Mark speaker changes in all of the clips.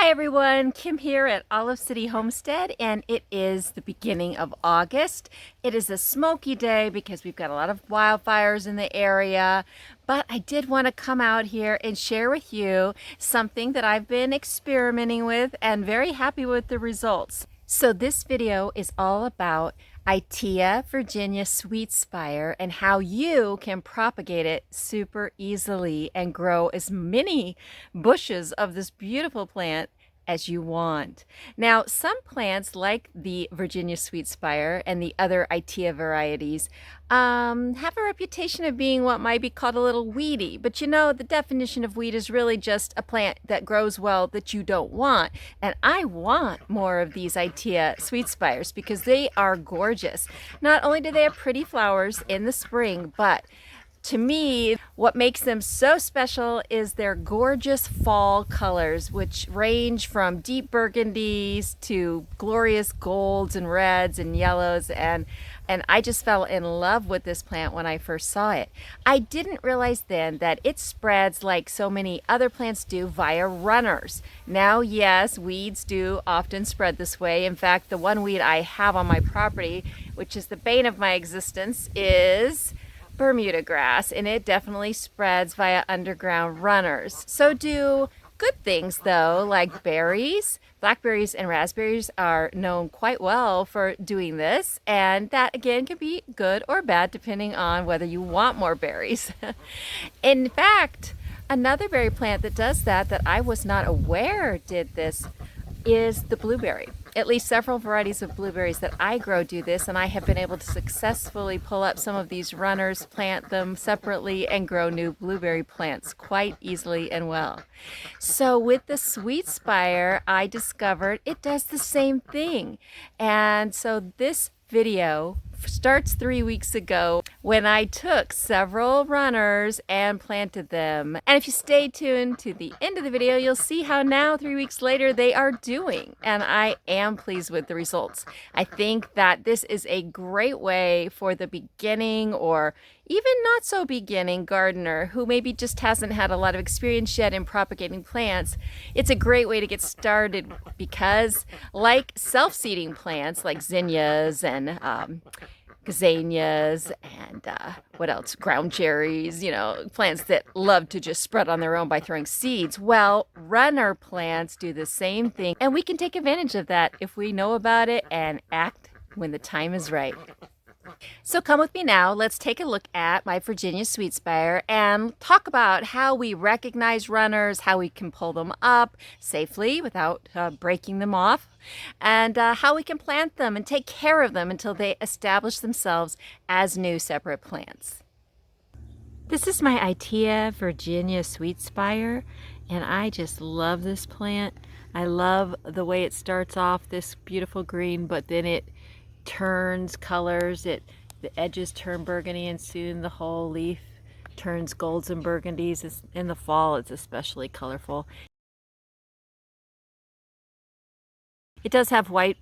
Speaker 1: Hi everyone, Kim here at Olive City Homestead, and it is the beginning of August. It is a smoky day because we've got a lot of wildfires in the area, but I did want to come out here and share with you something that I've been experimenting with and very happy with the results. So this video is all about Itea Virginia Sweetspire and how you can propagate it super easily and grow as many bushes of this beautiful plant as you want. Now, some plants like the Virginia Sweetspire and the other Itea varieties have a reputation of being what might be called a little weedy, but you know, the definition of weed is really just a plant that grows well that you don't want. And I want more of these Itea Sweetspires because they are gorgeous. Not only do they have pretty flowers in the spring, but to me, what makes them so special is their gorgeous fall colors, which range from deep burgundies to glorious golds and reds and yellows, and I just fell in love with this plant when I first saw it. I didn't realize then that it spreads like so many other plants do via runners. Now, yes, weeds do often spread this way. In fact, the one weed I have on my property, which is the bane of my existence, is Bermuda grass, and it definitely spreads via underground runners. So do good things though, like berries. Blackberries and raspberries are known quite well for doing this, and that again can be good or bad depending on whether you want more berries. In fact, another berry plant that does that I was not aware did this is the blueberry. At least several varieties of blueberries that I grow do this, and I have been able to successfully pull up some of these runners, plant them separately, and grow new blueberry plants quite easily and well. So with the Sweetspire, I discovered it does the same thing. And so this video starts 3 weeks ago when I took several runners and planted them. And if you stay tuned to the end of the video, you'll see how now 3 weeks later they are doing. And I am pleased with the results. I think that this is a great way for the beginning or even not so beginning gardener who maybe just hasn't had a lot of experience yet in propagating plants. It's a great way to get started because, like self-seeding plants like zinnias and gazanias and what else, ground cherries, you know, plants that love to just spread on their own by throwing seeds. Well, runner plants do the same thing, and we can take advantage of that if we know about it and act when the time is right. So come with me now. Let's take a look at my Virginia Sweetspire and talk about how we recognize runners, how we can pull them up safely without breaking them off, and how we can plant them and take care of them until they establish themselves as new separate plants. This is my Itea Virginia Sweetspire, and I just love this plant. I love the way it starts off this beautiful green, but then it turns colors. The edges turn burgundy, and soon the whole leaf turns golds and burgundies. In the fall, it's especially colorful. It does have white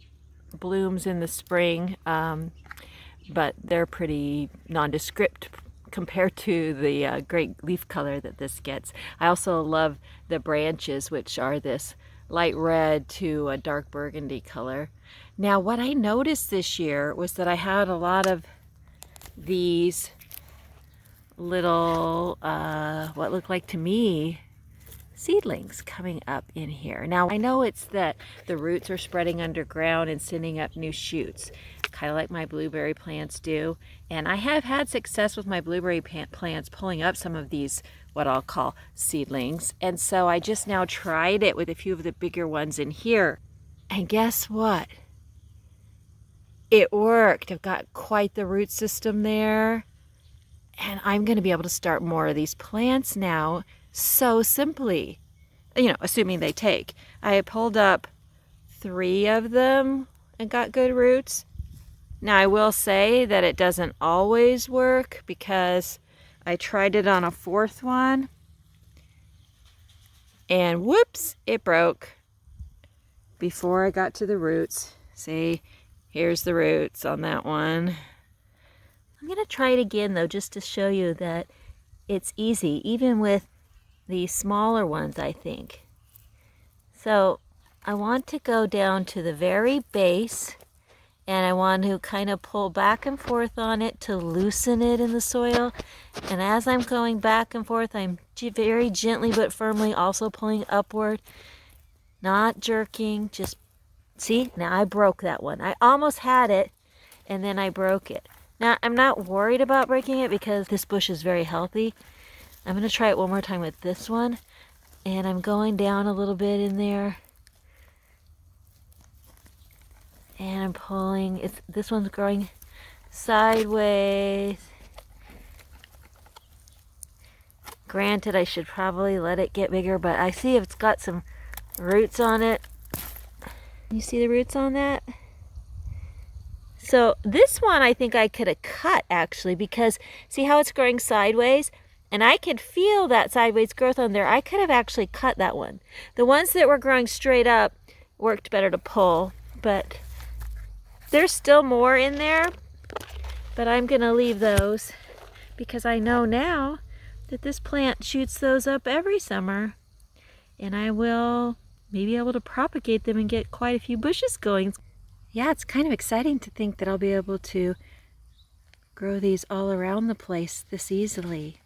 Speaker 1: blooms in the spring, but they're pretty nondescript compared to the great leaf color that this gets. I also love the branches, which are this light red to a dark burgundy color. Now, what I noticed this year was that I had a lot of these little, what looked like to me, seedlings coming up in here. Now, I know it's that the roots are spreading underground and sending up new shoots, kind of like my blueberry plants do. And I have had success with my blueberry plants pulling up some of these, what I'll call seedlings. And so I just now tried it with a few of the bigger ones in here. And guess what? It worked. I've got quite the root system there. And I'm going to be able to start more of these plants now so simply. You know, assuming they take. I pulled up 3 of them and got good roots. Now, I will say that it doesn't always work because I tried it on a 4th one. And whoops, it broke before I got to the roots. See? Here's the roots on that one. I'm going to try it again though, just to show you that it's easy, even with the smaller ones, I think. So
Speaker 2: I want to go down to the very base, and I want to kind of pull back and forth on it to loosen it in the soil. And as I'm going back and forth, I'm very gently but firmly also pulling upward, not jerking, just see, now I broke that one. I almost had it, and then I broke it. Now, I'm not worried about breaking it because this bush is very healthy. I'm going to try it one more time with this one, and I'm going down a little bit in there. And I'm pulling, this one's growing sideways. Granted, I should probably let it get bigger, but I see it's got some roots on it. You see the roots on that? So this one I think I could have cut actually, because see how it's growing sideways? And I could feel that sideways growth on there. I could have actually cut that one. The ones that were growing straight up worked better to pull, but there's still more in there. But I'm gonna leave those because I know now that this plant shoots those up every summer, and I will maybe able to propagate them and get quite a few bushes going. Yeah, it's kind of exciting to think that I'll be able to grow these all around the place this easily.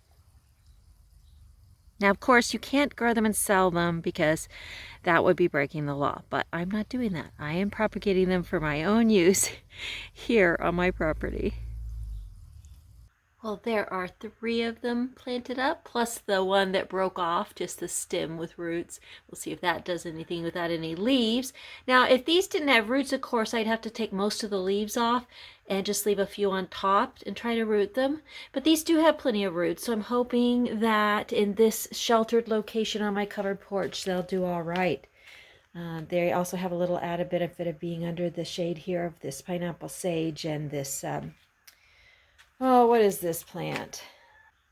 Speaker 2: Now, of course, you can't grow them and sell them because that would be breaking the law, but I'm not doing that. I am propagating them for my own use here on my property. Well, there are 3 of them planted up, plus the one that broke off, just the stem with roots. We'll see if that does anything without any leaves. Now, if these didn't have roots, of course, I'd have to take most of the leaves off and just leave a few on top and try to root them. But these do have plenty of roots, so I'm hoping that in this sheltered location on my covered porch, they'll do all right. They also have a little added benefit of being under the shade here of this pineapple sage and this oh, what is this plant?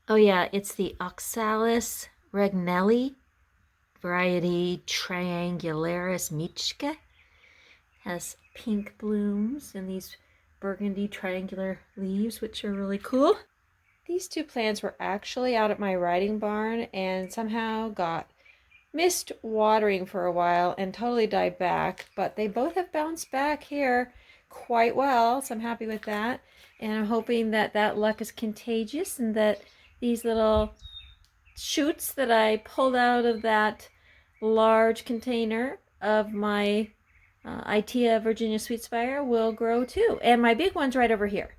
Speaker 2: Oh yeah, it's the Oxalis regnelli, variety Triangularis michka. Has pink blooms and these burgundy triangular leaves, which are really cool. These 2 plants were actually out at my riding barn and somehow missed watering for a while and totally died back, but they both have bounced back here quite well, so I'm happy with that. And I'm hoping that that luck is contagious and that these little shoots that I pulled out of that large container of my Itea Virginia Sweetspire will grow too. And my big one's right over here.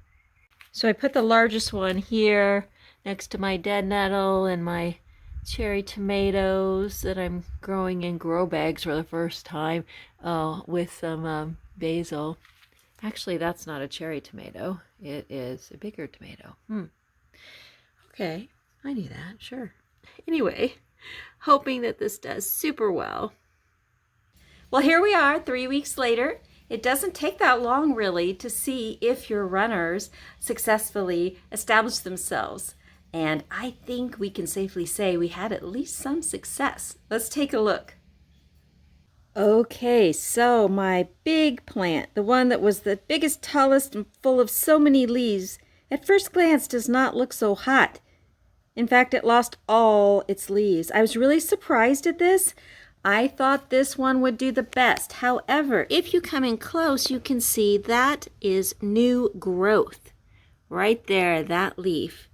Speaker 2: So I put the largest one here next to my dead nettle and my cherry tomatoes that I'm growing in grow bags for the first time with some basil. Actually, that's not a cherry tomato. It is a bigger tomato. Okay, I knew that, sure. Anyway, hoping that this does super well. Well, here we are 3 weeks later. It doesn't take that long, really, to see if your runners successfully establish themselves. And I think we can safely say we had at least some success. Let's take a look. Okay, so my big plant, the one that was the biggest, tallest, and full of so many leaves, at first glance does not look so hot. In fact, it lost all its leaves. I was really surprised at this. I thought this one would do the best. However, if you come in close, you can see that is new growth. Right there, that leaf.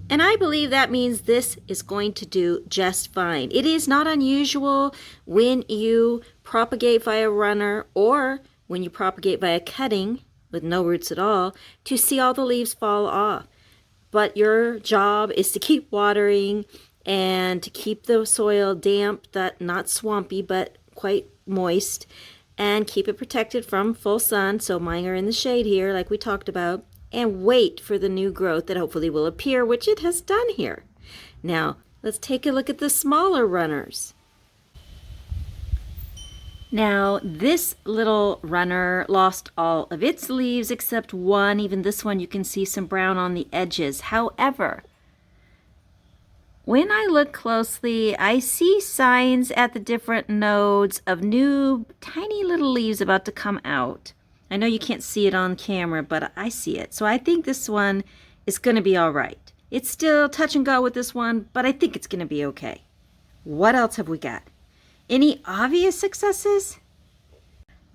Speaker 2: And I believe that means this is going to do just fine. It is not unusual when you propagate via runner or when you propagate via cutting with no roots at all to see all the leaves fall off. But your job is to keep watering and to keep the soil damp, not swampy, but quite moist, and keep it protected from full sun. So mine are in the shade here like we talked about. And wait for the new growth that hopefully will appear, which it has done here. Now, let's take a look at the smaller runners. Now, this little runner lost all of its leaves except one. Even this one, you can see some brown on the edges. However, when I look closely, I see signs at the different nodes of new tiny little leaves about to come out. I know you can't see it on camera, but I see it. So I think this one is going to be all right. It's still touch and go with this one, but I think it's going to be okay. What else have we got? Any obvious successes?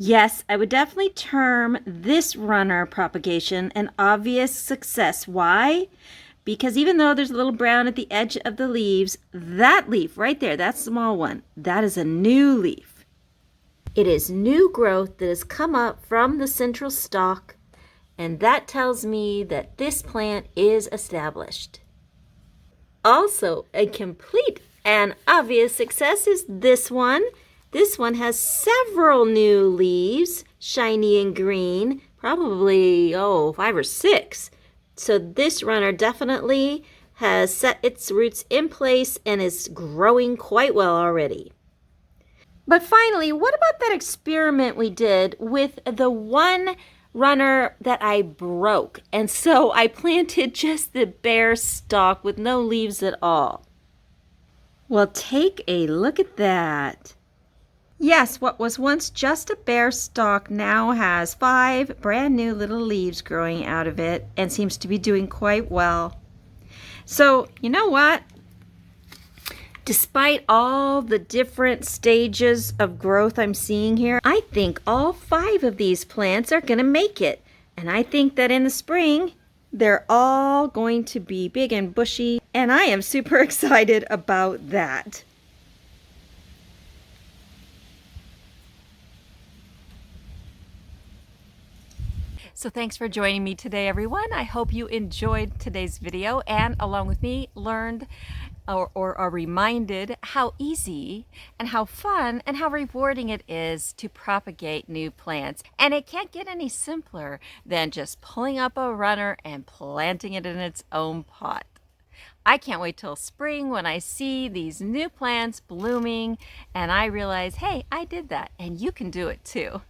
Speaker 2: Yes, I would definitely term this runner propagation an obvious success. Why? Because even though there's a little brown at the edge of the leaves, that leaf right there, that small one, that is a new leaf. It is new growth that has come up from the central stalk, and that tells me that this plant is established. Also, a complete and obvious success is this one. This one has several new leaves, shiny and green, probably, 5 or 6. So this runner definitely has set its roots in place and is growing quite well already. But finally, what about that experiment we did with the one runner that I broke? And so I planted just the bare stalk with no leaves at all. Well, take a look at that. Yes, what was once just a bare stalk now has 5 brand new little leaves growing out of it and seems to be doing quite well. So, you know what? Despite all the different stages of growth I'm seeing here, I think all 5 of these plants are going to make it. And I think that in the spring, they're all going to be big and bushy, and I am super excited about that.
Speaker 1: So thanks for joining me today, everyone. I hope you enjoyed today's video and along with me learned or are reminded how easy and how fun and how rewarding it is to propagate new plants. And it can't get any simpler than just pulling up a runner and planting it in its own pot. I can't wait till spring when I see these new plants blooming and I realize, hey, I did that and you can do it too.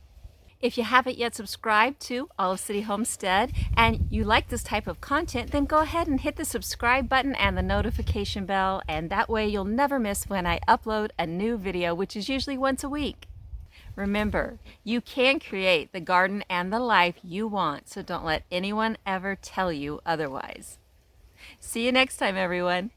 Speaker 1: If you haven't yet subscribed to Olive City Homestead and you like this type of content, then go ahead and hit the subscribe button and the notification bell, and that way you'll never miss when I upload a new video, which is usually once a week. Remember, you can create the garden and the life you want, so don't let anyone ever tell you otherwise. See you next time, everyone.